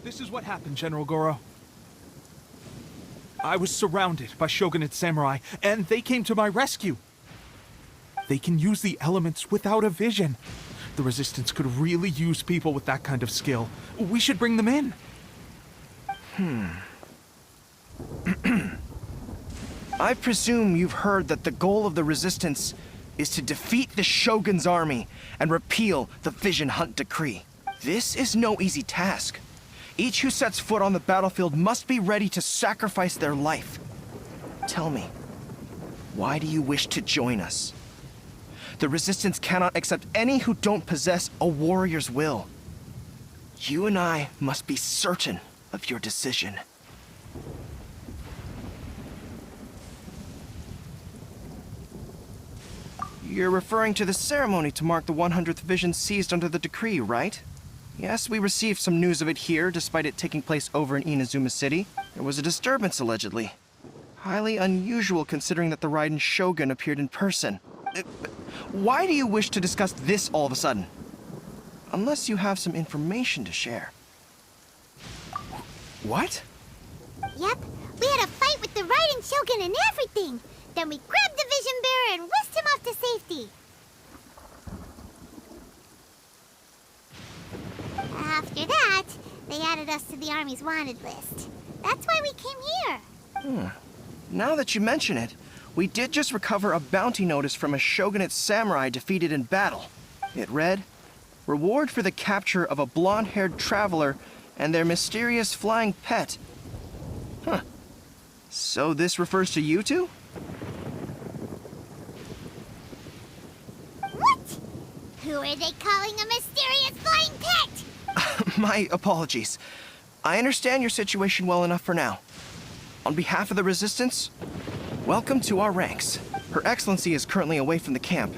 This is what happened, General Goro. I was surrounded by shogunate samurai, and they came to my rescue. They can use the elements without a vision. The Resistance could really use people with that kind of skill. We should bring them in. I presume you've heard that the goal of the Resistance is to defeat the Shogun's army and repeal the Vision Hunt Decree. This is no easy task. Each who sets foot on the battlefield must be ready to sacrifice their life. Tell me, why do you wish to join us? The Resistance cannot accept any who don't possess a warrior's will. You and I must be certain of your decision. You're referring to the ceremony to mark the 100th Vision seized under the decree, right? Yes, we received some news of it here, despite it taking place over in Inazuma City. There was a disturbance, allegedly. Highly unusual considering that the Raiden Shogun appeared in person. Why do you wish to discuss this all of a sudden? Unless you have some information to share. What? Yep, we had a fight with the Raiden Shogun and everything. Then we grabbed the Vision Bearer and whisked him off to safety. After that, they added us to the Army's wanted list. That's why we came here. Now that you mention it, we did just recover a bounty notice from a shogunate samurai defeated in battle. It read, "Reward for the capture of a blonde-haired traveler and their mysterious flying pet." Huh. So this refers to you two? What? Who are they calling a mysterious flying pet? My apologies. I understand your situation well enough for now. On behalf of the Resistance, welcome to our ranks. Her Excellency is currently away from the camp.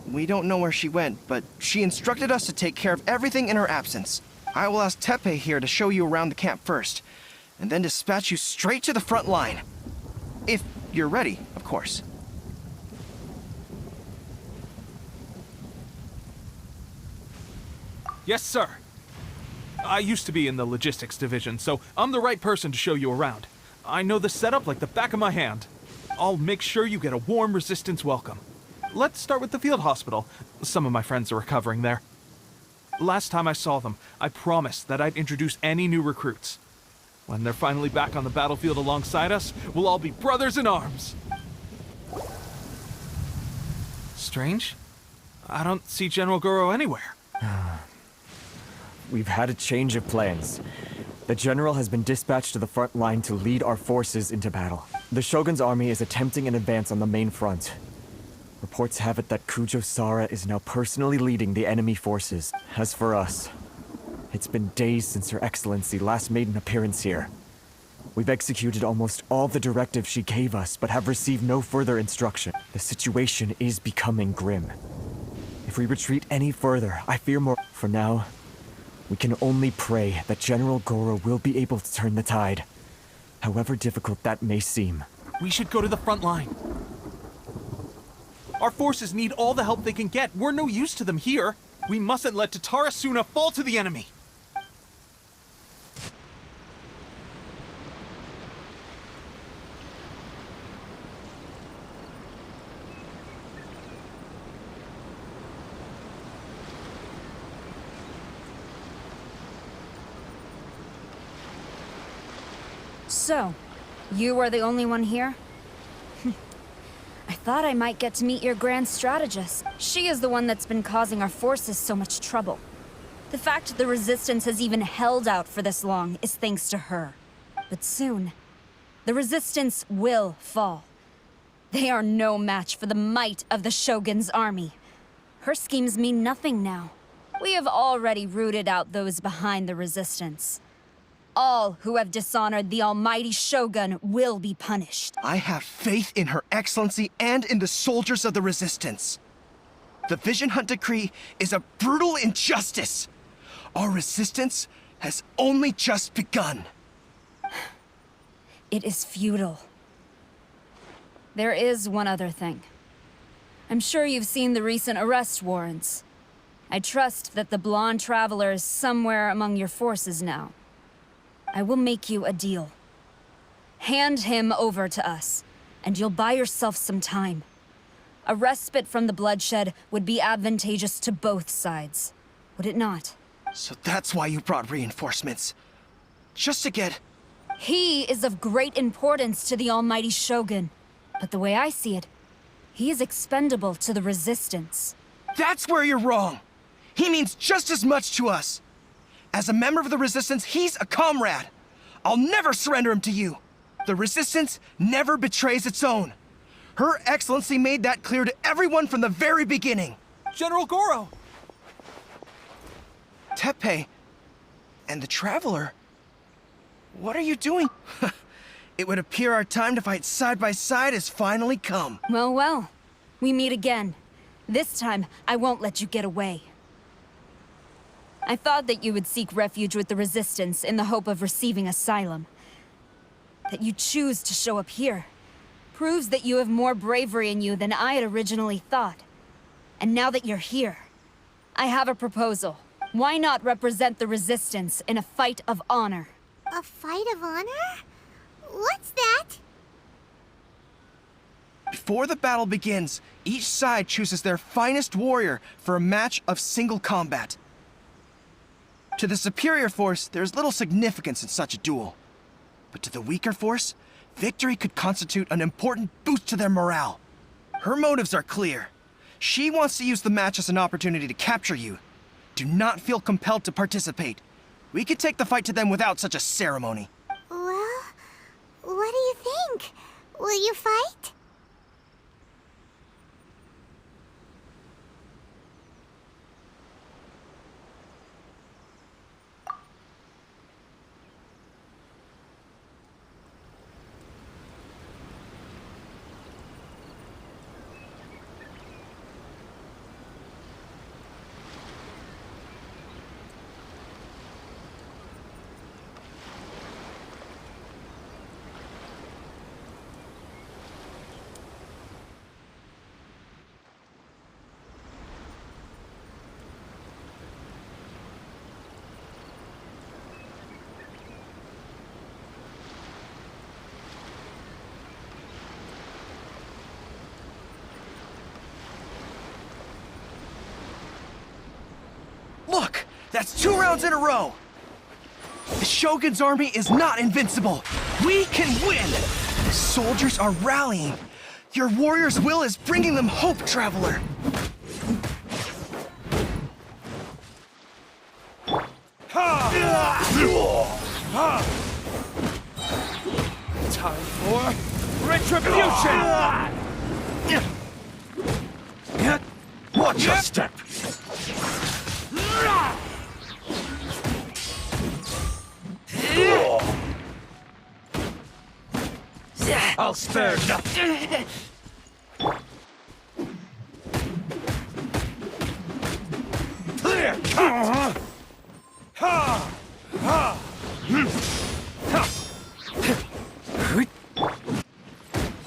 We don't know where she went, but she instructed us to take care of everything in her absence. I will ask Teppei here to show you around the camp first, and then dispatch you straight to the front line. If you're ready, of course. Yes, sir. I used to be in the logistics division, so I'm the right person to show you around. I know the setup like the back of my hand. I'll make sure you get a warm Resistance welcome. Let's start with the field hospital. Some of my friends are recovering there. Last time I saw them, I promised that I'd introduce any new recruits. When they're finally back on the battlefield alongside us, we'll all be brothers in arms. Strange. I don't see General Goro anywhere. We've had a change of plans. The General has been dispatched to the front line to lead our forces into battle. The Shogun's army is attempting an advance on the main front. Reports have it that Kujo Sara is now personally leading the enemy forces. As for us, it's been days since Her Excellency last made an appearance here. We've executed almost all the directives she gave us, but have received no further instruction. The situation is becoming grim. If we retreat any further, I fear more. For now, we can only pray that General Goro will be able to turn the tide, however difficult that may seem. We should go to the front line. Our forces need all the help they can get. We're no use to them here. We mustn't let Tatara Suna fall to the enemy. So, you are the only one here? I thought I might get to meet your grand strategist. She is the one that's been causing our forces so much trouble. The fact the Resistance has even held out for this long is thanks to her. But soon, the Resistance will fall. They are no match for the might of the Shogun's army. Her schemes mean nothing now. We have already rooted out those behind the Resistance. All who have dishonored the almighty Shogun will be punished. I have faith in Her Excellency and in the soldiers of the Resistance. The Vision Hunt Decree is a brutal injustice. Our resistance has only just begun. It is futile. There is one other thing. I'm sure you've seen the recent arrest warrants. I trust that the blonde traveler is somewhere among your forces now. I will make you a deal. Hand him over to us, and you'll buy yourself some time. A respite from the bloodshed would be advantageous to both sides, would it not? So that's why you brought reinforcements. Just to get... He is of great importance to the almighty Shogun, but the way I see it, he is expendable to the Resistance. That's where you're wrong. He means just as much to us. As a member of the Resistance, he's a comrade. I'll never surrender him to you. The Resistance never betrays its own. Her Excellency made that clear to everyone from the very beginning. General Goro! Teppei and the Traveler. What are you doing? It would appear our time to fight side by side has finally come. Well, well. We meet again. This time, I won't let you get away. I thought that you would seek refuge with the Resistance in the hope of receiving asylum. That you choose to show up here proves that you have more bravery in you than I had originally thought. And now that you're here, I have a proposal. Why not represent the Resistance in a fight of honor? A fight of honor? What's that? Before the battle begins, each side chooses their finest warrior for a match of single combat. To the superior force, there's little significance in such a duel. But to the weaker force, victory could constitute an important boost to their morale. Her motives are clear. She wants to use the match as an opportunity to capture you. Do not feel compelled to participate. We could take the fight to them without such a ceremony. Well, what do you think? Will you fight? Look! That's 2 rounds in a row! The Shogun's army is not invincible! We can win! The soldiers are rallying! Your warrior's will is bringing them hope, Traveler! Time for retribution! Watch your step! I'll spare nothing. Clear cut!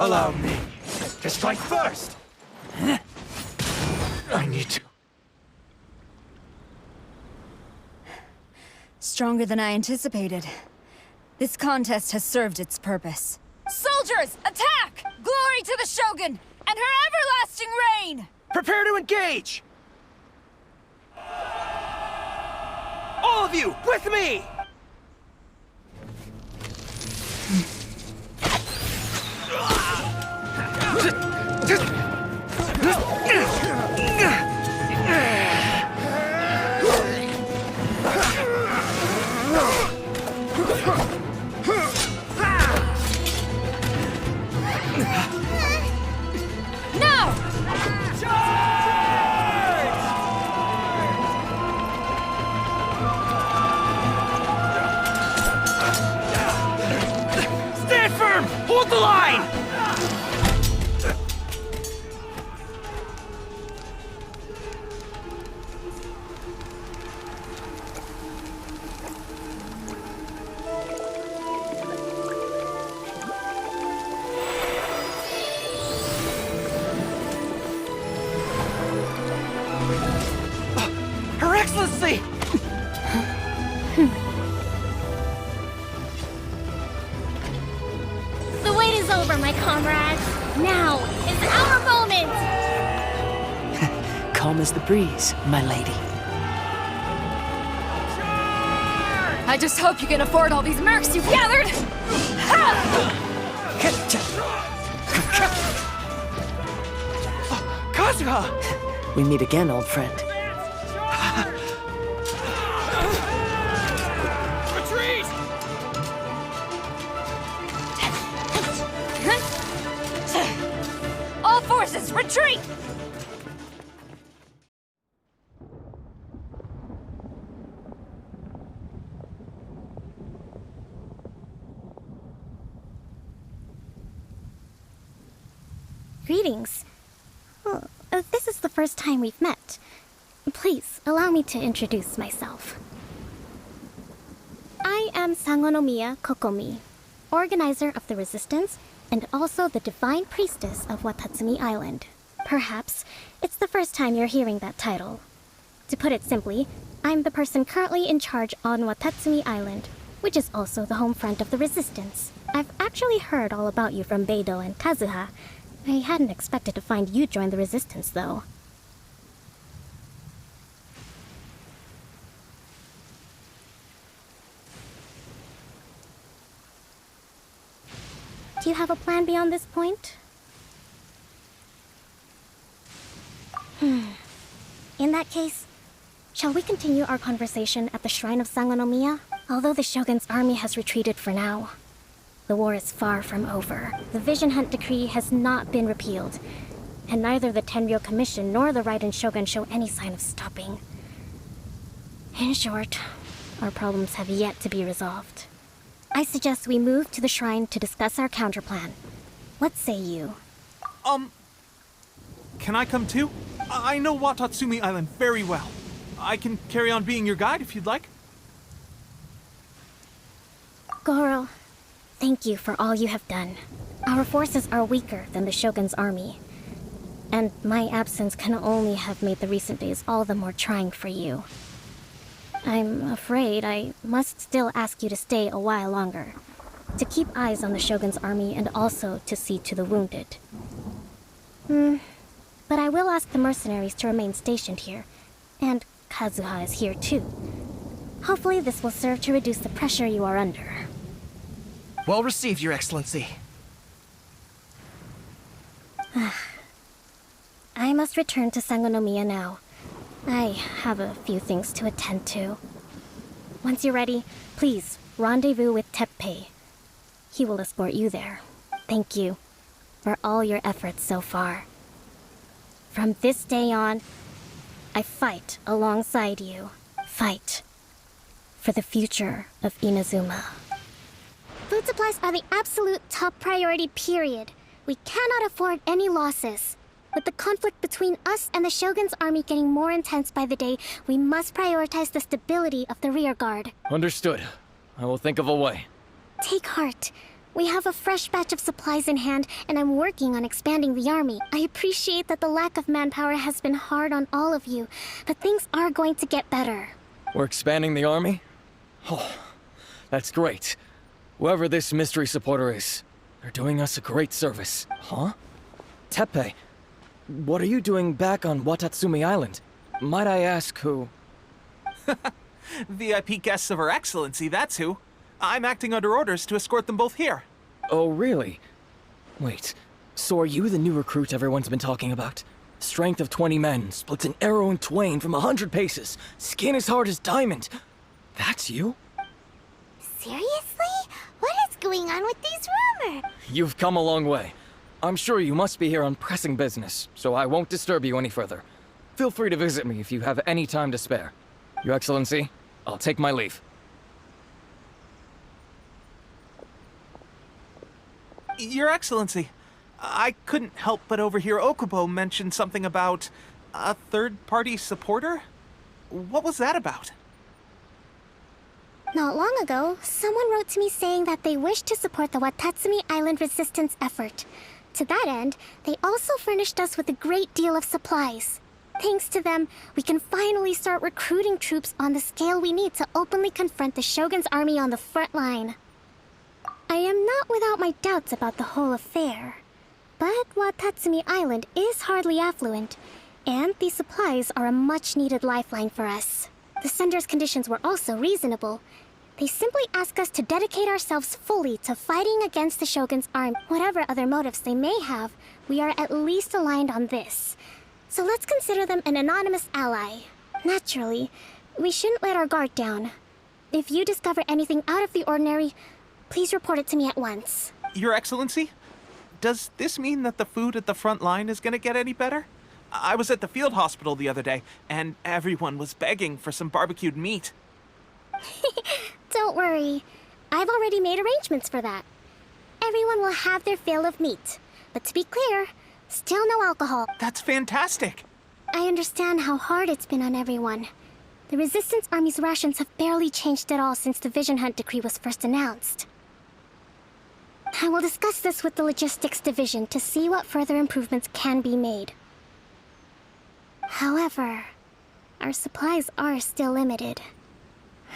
Allow me to strike first. I need to. Stronger than I anticipated. This contest has served its purpose. Soldiers, attack! Glory to the Shogun and her everlasting reign! Prepare to engage! All of you, with me! Hold the line! Her Excellency! over, my comrades. Now is our moment! Calm as the breeze, my lady. I just hope you can afford all these mercs you've gathered! Kazuha! We meet again, old friend. Retreat! All forces, retreat! Greetings. Well, this is the first time we've met. Please, allow me to introduce myself. I am Sangonomiya Kokomi, organizer of the Resistance and also the Divine Priestess of Watatsumi Island. Perhaps it's the first time you're hearing that title. To put it simply, I'm the person currently in charge on Watatsumi Island, which is also the home front of the Resistance. I've actually heard all about you from Beidou and Kazuha. I hadn't expected to find you join the Resistance, though. Do you have a plan beyond this point? In that case, shall we continue our conversation at the Shrine of Sangonomiya? Although the Shogun's army has retreated for now, the war is far from over. The Vision Hunt Decree has not been repealed, and neither the Tenryou Commission nor the Raiden Shogun show any sign of stopping. In short, our problems have yet to be resolved. I suggest we move to the shrine to discuss our counterplan. What say you? Can I come too? I know Watatsumi Island very well. I can carry on being your guide if you'd like. Goro, thank you for all you have done. Our forces are weaker than the Shogun's army, and my absence can only have made the recent days all the more trying for you. I'm afraid I must still ask you to stay a while longer, to keep eyes on the Shogun's army and also to see to the wounded. But I will ask the mercenaries to remain stationed here, and Kazuha is here too. Hopefully this will serve to reduce the pressure you are under. Well received, Your Excellency. I must return to Sangonomiya now. I have a few things to attend to. Once you're ready, please rendezvous with Teppei. He will escort you there. Thank you for all your efforts so far. From this day on, I fight alongside you. Fight for the future of Inazuma. Food supplies are the absolute top priority, period. We cannot afford any losses. With the conflict between us and the Shogun's army getting more intense by the day, we must prioritize the stability of the rear guard. Understood. I will think of a way. Take heart. We have a fresh batch of supplies in hand, and I'm working on expanding the army. I appreciate that the lack of manpower has been hard on all of you, but things are going to get better. We're expanding the army? Oh, that's great. Whoever this mystery supporter is, they're doing us a great service. Huh? Teppei, what are you doing back on Watatsumi Island? Might I ask who? VIP guests of Her Excellency, that's who. I'm acting under orders to escort them both here. Oh, really? Wait, so are you the new recruit everyone's been talking about? Strength of 20 men, splits an arrow in twain from 100 paces, skin as hard as diamond. That's you? Seriously? What is going on with these rumors? You've come a long way. I'm sure you must be here on pressing business, so I won't disturb you any further. Feel free to visit me if you have any time to spare. Your Excellency, I'll take my leave. Your Excellency, I couldn't help but overhear Okubo mention something about a third-party supporter? What was that about? Not long ago, someone wrote to me saying that they wish to support the Watatsumi Island resistance effort. To that end, they also furnished us with a great deal of supplies. Thanks to them, we can finally start recruiting troops on the scale we need to openly confront the Shogun's army on the front line. I am not without my doubts about the whole affair. But Watatsumi Island is hardly affluent, and these supplies are a much-needed lifeline for us. The sender's conditions were also reasonable. They simply ask us to dedicate ourselves fully to fighting against the Shogun's army. Whatever other motives they may have, we are at least aligned on this. So let's consider them an anonymous ally. Naturally, we shouldn't let our guard down. If you discover anything out of the ordinary, please report it to me at once. Your Excellency, does this mean that the food at the front line is gonna get any better? I was at the field hospital the other day, and everyone was begging for some barbecued meat. Don't worry. I've already made arrangements for that. Everyone will have their fill of meat. But to be clear, still no alcohol. That's fantastic. I understand how hard it's been on everyone. The Resistance Army's rations have barely changed at all since the Vision Hunt decree was first announced. I will discuss this with the Logistics Division to see what further improvements can be made. However, our supplies are still limited.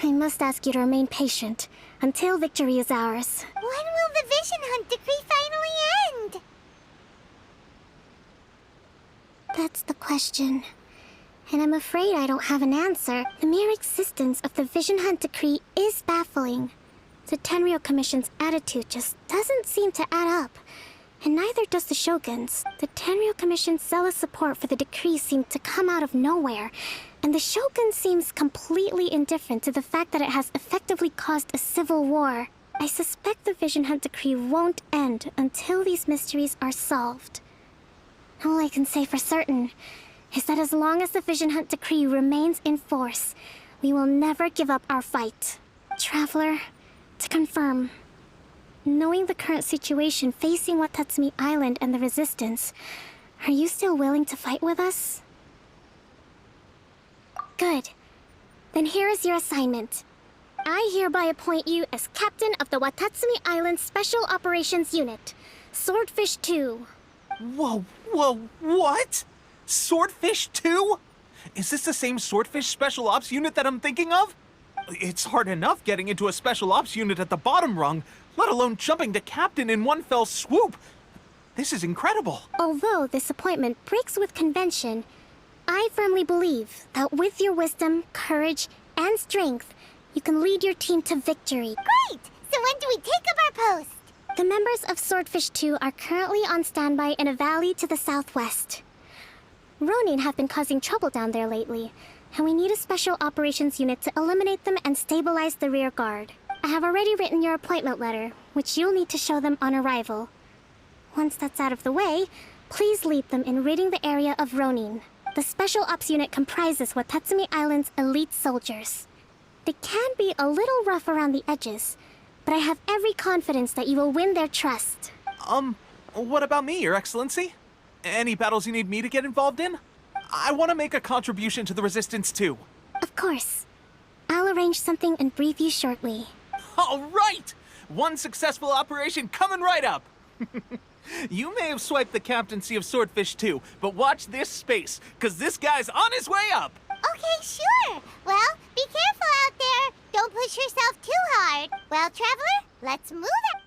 I must ask you to remain patient until victory is ours. When will the Vision Hunt decree finally end? That's the question. And I'm afraid I don't have an answer. The mere existence of the Vision Hunt decree is baffling. The Tenryou Commission's attitude just doesn't seem to add up. And neither does the Shogun's. The Tenryou Commission's zealous support for the decree seemed to come out of nowhere, and the Shogun seems completely indifferent to the fact that it has effectively caused a civil war. I suspect the Vision Hunt decree won't end until these mysteries are solved. All I can say for certain is that as long as the Vision Hunt decree remains in force, we will never give up our fight. Traveler, to confirm, knowing the current situation facing Watatsumi Island and the Resistance, are you still willing to fight with us? Good. Then here is your assignment. I hereby appoint you as captain of the Watatsumi Island Special Operations Unit, Swordfish 2. Whoa, what? Swordfish 2? Is this the same Swordfish Special Ops unit that I'm thinking of? It's hard enough getting into a Special Ops unit at the bottom rung, let alone jumping to captain in one fell swoop. This is incredible. Although this appointment breaks with convention, I firmly believe that with your wisdom, courage, and strength, you can lead your team to victory. Great! So when do we take up our post? The members of Swordfish 2 are currently on standby in a valley to the southwest. Ronin have been causing trouble down there lately, and we need a special operations unit to eliminate them and stabilize the rear guard. I have already written your appointment letter, which you'll need to show them on arrival. Once that's out of the way, please lead them in ridding the area of Ronin. The Special Ops unit comprises Watatsumi Island's elite soldiers. They can be a little rough around the edges, but I have every confidence that you will win their trust. What about me, Your Excellency? Any battles you need me to get involved in? I want to make a contribution to the Resistance too. Of course. I'll arrange something and brief you shortly. All right! One successful operation coming right up! You may have swiped the captaincy of Swordfish 2, but watch this space, because this guy's on his way up! Okay, sure. Well, be careful out there. Don't push yourself too hard. Well, Traveler, let's move it.